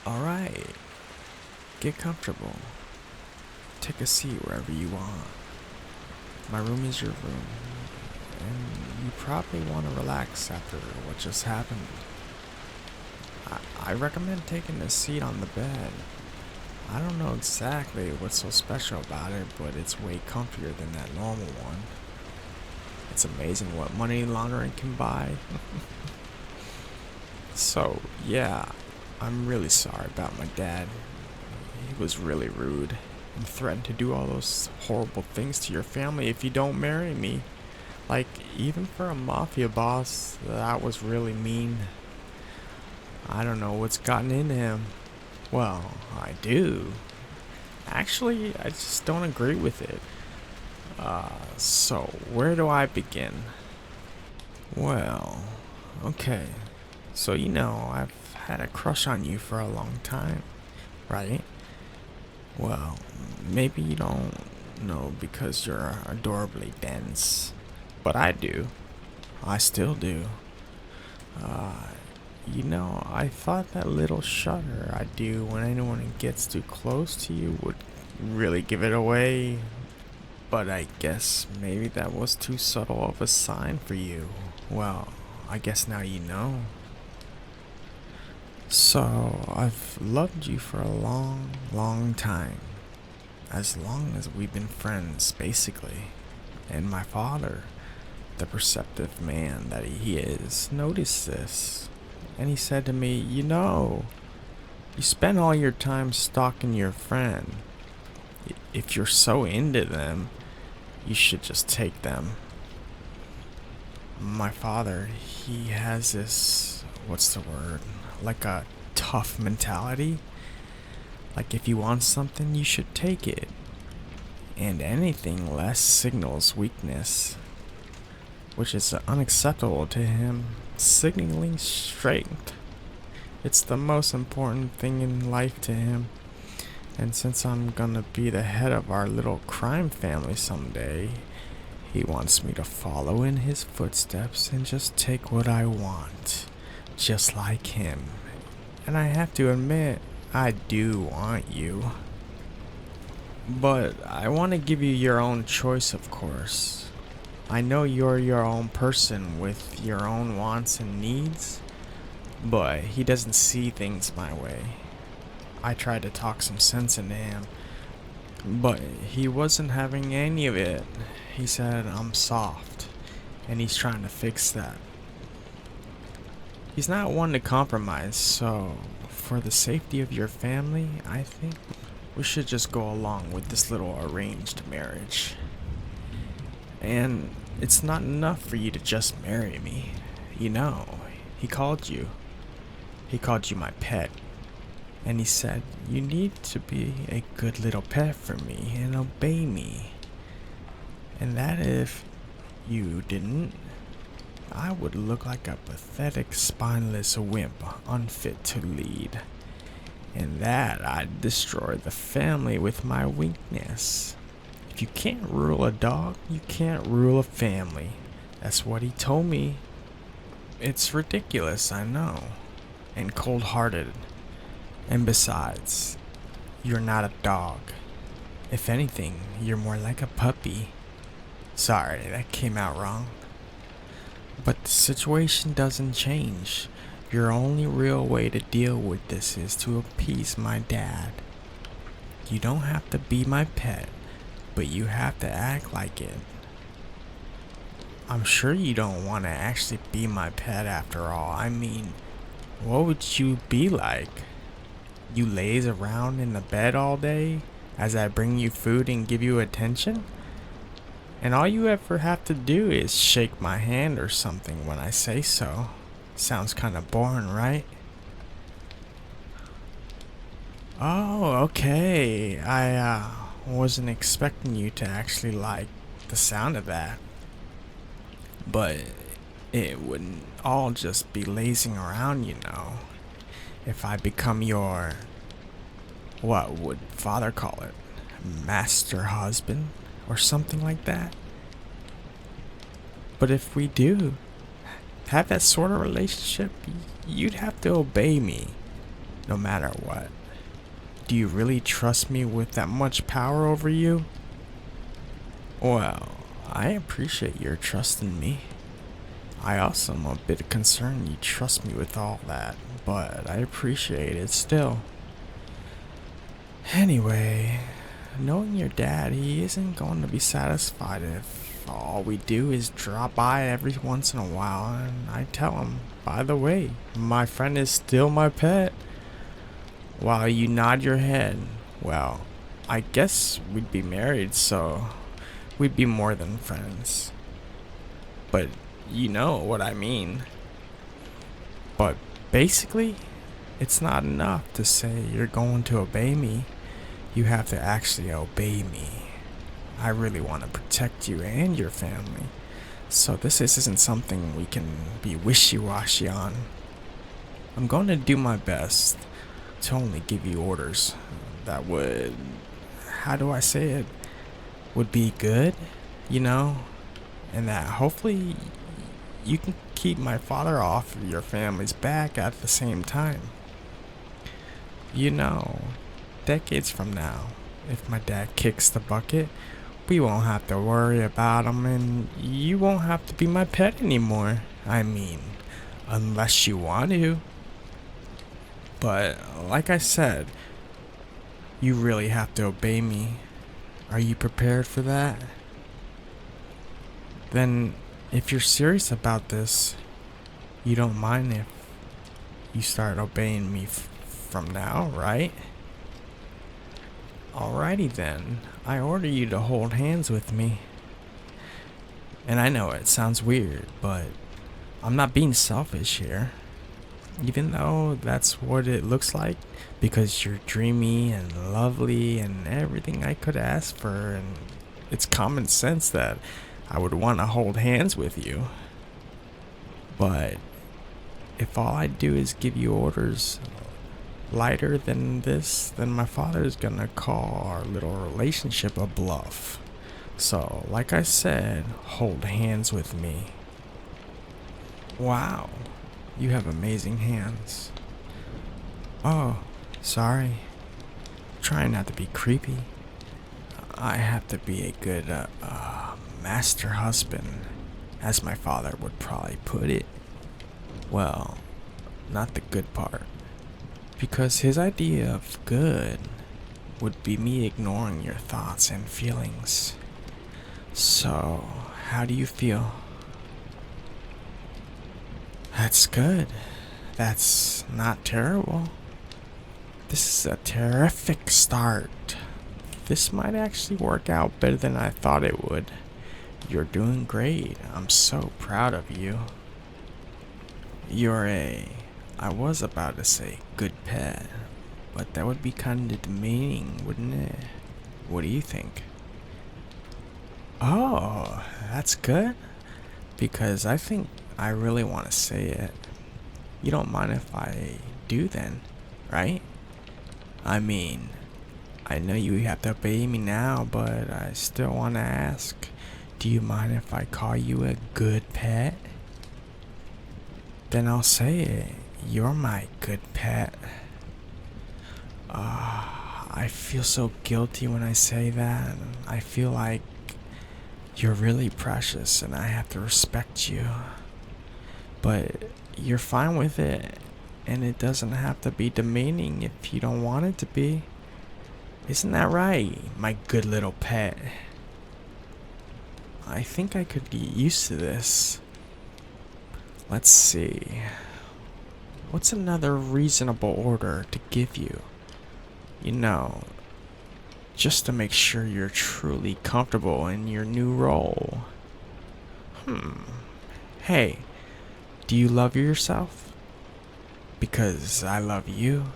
Alright, get comfortable. Take a seat wherever you want. My room is your room, and you probably want to relax after what just happened. I recommend taking a seat on the bed. I don't know exactly what's so special about it, but it's way comfier than that normal one. It's amazing what money laundering can buy. So, yeah, I'm really sorry about my dad. He was really rude and threatened to do all those horrible things to your family if you don't marry me. Like, even for a mafia boss, that was really mean. I don't know what's gotten into him. Well, I do. Actually, I just don't agree with it. So where do I begin? Well, okay. So I've had a crush on you for a long time, right? Well, maybe you don't know because you're adorably dense. But I do. I still do. Uh, I thought that little shudder I do when anyone gets too close to you would really give it away. But I guess maybe that was too subtle of a sign for you. Well, I guess now you know. So, I've loved you for a long, long time. As long as we've been friends, basically. And my father, the perceptive man that he is, noticed this. And he said to me, you spend all your time stalking your friend. If you're so into them, you should just take them. My father, he has this, what's the word? Like a tough mentality. Like if you want something, you should take it. And anything less signals weakness, which is unacceptable to him. Signaling strength. It's the most important thing in life to him. And since I'm gonna be the head of our little crime family someday, he wants me to follow in his footsteps and just take what I want. Just like him. And I have to admit, I do want you. But I want to give you your own choice, of course. I know you're your own person with your own wants and needs, but he doesn't see things my way. I tried to talk some sense into him, but he wasn't having any of it. He said I'm soft, and he's trying to fix that. He's not one to compromise, so for the safety of your family, I think we should just go along with this little arranged marriage. And it's not enough for you to just marry me. He called you. He called you my pet. And he said, you need to be a good little pet for me and obey me. And that if you didn't, I would look like a pathetic, spineless wimp, unfit to lead. And that I'd destroy the family with my weakness. If you can't rule a dog, you can't rule a family. That's what he told me. It's ridiculous, I know. And cold-hearted. And besides, you're not a dog. If anything, you're more like a puppy. Sorry, that came out wrong. But the situation doesn't change. Your only real way to deal with this is to appease my dad. You don't have to be my pet, but you have to act like it. I'm sure you don't want to actually be my pet after all. I mean, what would you be like? You laze around in the bed all day as I bring you food and give you attention? And all you ever have to do is shake my hand or something when I say so. Sounds kind of boring, right? Oh, okay. I wasn't expecting you to actually like the sound of that. But it wouldn't all just be lazing around, If I become your, what would father call it? Master husband? Or something like that? But if we do have that sort of relationship, you'd have to obey me. no matter what. Do you really trust me with that much power over you? Well, I appreciate your trust in me. I also am a bit concerned you trust me with all that, but I appreciate it still. Anyway, knowing your dad, he isn't going to be satisfied if all we do is drop by every once in a while and I tell him, by the way, my friend is still my pet. While you nod your head, well, I guess we'd be married, so we'd be more than friends. But you know what I mean. But basically, it's not enough to say you're going to obey me. You have to actually obey me. I really want to protect you and your family. So this isn't something we can be wishy-washy on. I'm going to do my best to only give you orders that would, how do I say it, would be good, you know? And that hopefully you can keep my father off of your family's back at the same time. You know, decades from now, if my dad kicks the bucket, we won't have to worry about him and you won't have to be my pet anymore. I mean, unless you want to. But like I said, you really have to obey me. Are you prepared for that? Then, if you're serious about this, you don't mind if you start obeying me from now, right? Alrighty then, I order you to hold hands with me. And I know it sounds weird, but I'm not being selfish here. Even though that's what it looks like, because you're dreamy and lovely and everything I could ask for, and it's common sense that I would want to hold hands with you. But if all I do is give you orders lighter than this, then my father's gonna call our little relationship a bluff. So, like I said, hold hands with me. Wow, you have amazing hands. Oh, sorry. Trying not to be creepy. I have to be a good master husband, as my father would probably put it. Well, not the good part. Because his idea of good would be me ignoring your thoughts and feelings. So, how do you feel? That's good. That's not terrible. This is a terrific start. This might actually work out better than I thought it would. You're doing great. I'm so proud of you. I was about to say good pet, but that would be kind of demeaning, wouldn't it? What do you think? Oh, that's good. Because I think I really want to say it. You don't mind if I do then, right? I mean, I know you have to obey me now, but I still want to ask, do you mind if I call you a good pet? Then I'll say it. You're my good pet. I feel so guilty when I say that. I feel like you're really precious and I have to respect you. But you're fine with it, and it doesn't have to be demeaning if you don't want it to be. Isn't that right, my good little pet? I think I could get used to this. Let's see. What's another reasonable order to give you? You know, just to make sure you're truly comfortable in your new role. Hey, do you love yourself? Because I love you.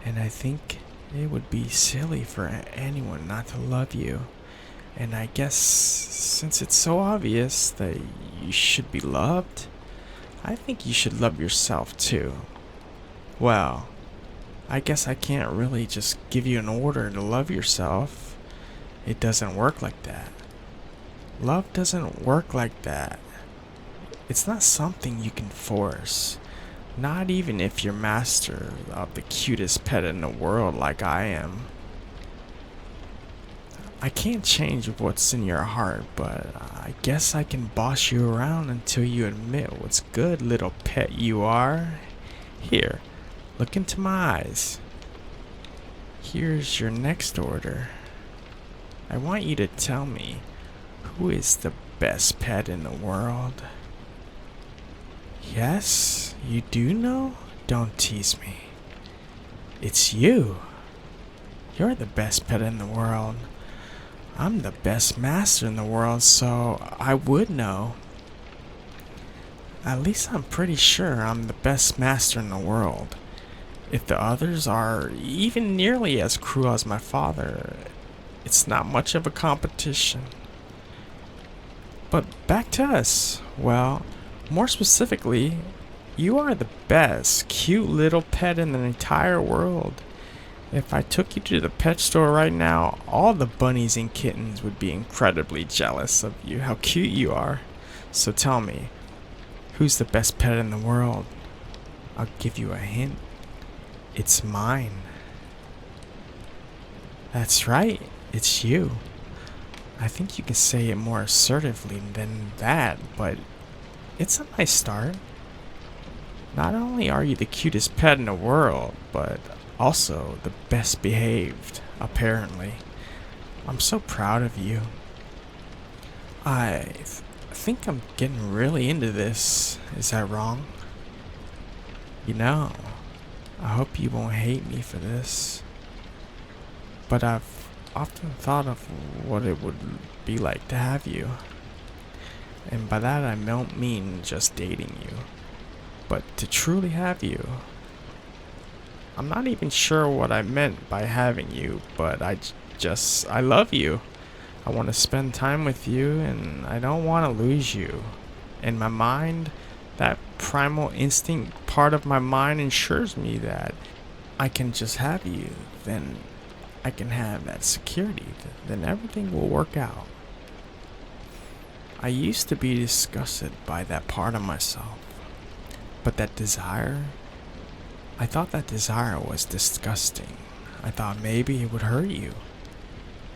And I think it would be silly for anyone not to love you. And I guess since it's so obvious that you should be loved, I think you should love yourself too. Well, I guess I can't really just give you an order to love yourself. It doesn't work like that. Love doesn't work like that. It's not something you can force. Not even if you're master of the cutest pet in the world like I am. I can't change what's in your heart, but I guess I can boss you around until you admit what's good, little pet you are. Here, look into my eyes. Here's your next order. I want you to tell me, who is the best pet in the world? Yes, you do know? Don't tease me. It's you. You're the best pet in the world. I'm the best master in the world, so I would know. At least I'm pretty sure I'm the best master in the world. If the others are even nearly as cruel as my father, it's not much of a competition. But back to us. Well, more specifically, you are the best cute little pet in the entire world. If I took you to the pet store right now, all the bunnies and kittens would be incredibly jealous of you, how cute you are. So tell me, who's the best pet in the world? I'll give you a hint. It's mine. That's right, it's you. I think you can say it more assertively than that, but it's a nice start. Not only are you the cutest pet in the world, but also the best behaved, apparently. I'm so proud of you. I think I'm getting really into this. Is that wrong? You know, I hope you won't hate me for this, but I've often thought of what it would be like to have you. And by that I don't mean just dating you, but to truly have you. I'm not even sure what I meant by having you, but I love you. I want to spend time with you, and I don't want to lose you. In my mind, that primal instinct part of my mind ensures me that I can just have you, then I can have that security, then everything will work out. I used to be disgusted by that part of myself, but that desire, I thought that desire was disgusting. I thought maybe it would hurt you.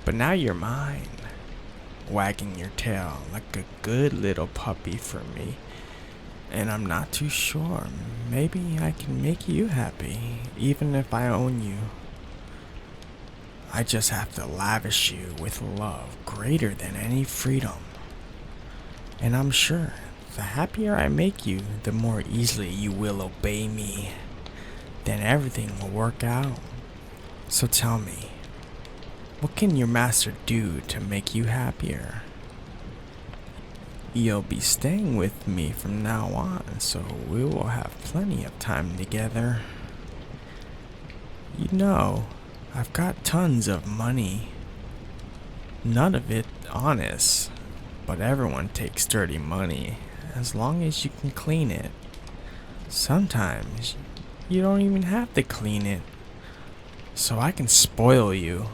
But now you're mine, wagging your tail like a good little puppy for me. And I'm not too sure. Maybe I can make you happy, even if I own you. I just have to lavish you with love greater than any freedom. And I'm sure the happier I make you, the more easily you will obey me. Then everything will work out. So tell me, what can your master do to make you happier? You'll be staying with me from now on, so we will have plenty of time together. You know, I've got tons of money. None of it honest, but everyone takes dirty money, as long as you can clean it. Sometimes you don't even have to clean it, so I can spoil you.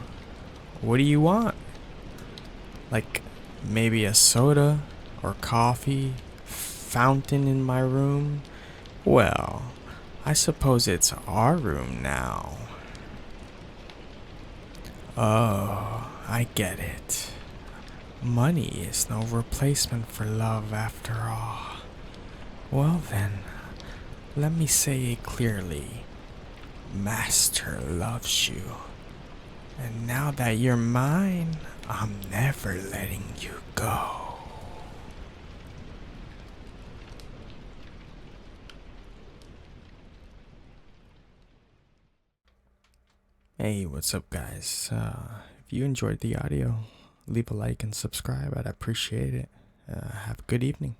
What do you want? Like maybe a soda or coffee fountain in my room? Well, I suppose it's our room now. Oh, I get it. Money is no replacement for love after all. Well then, let me say it clearly. Master loves you. And now that you're mine, I'm never letting you go. Hey, what's up guys? If you enjoyed the audio, leave a like and subscribe. I'd appreciate it. Have a good evening.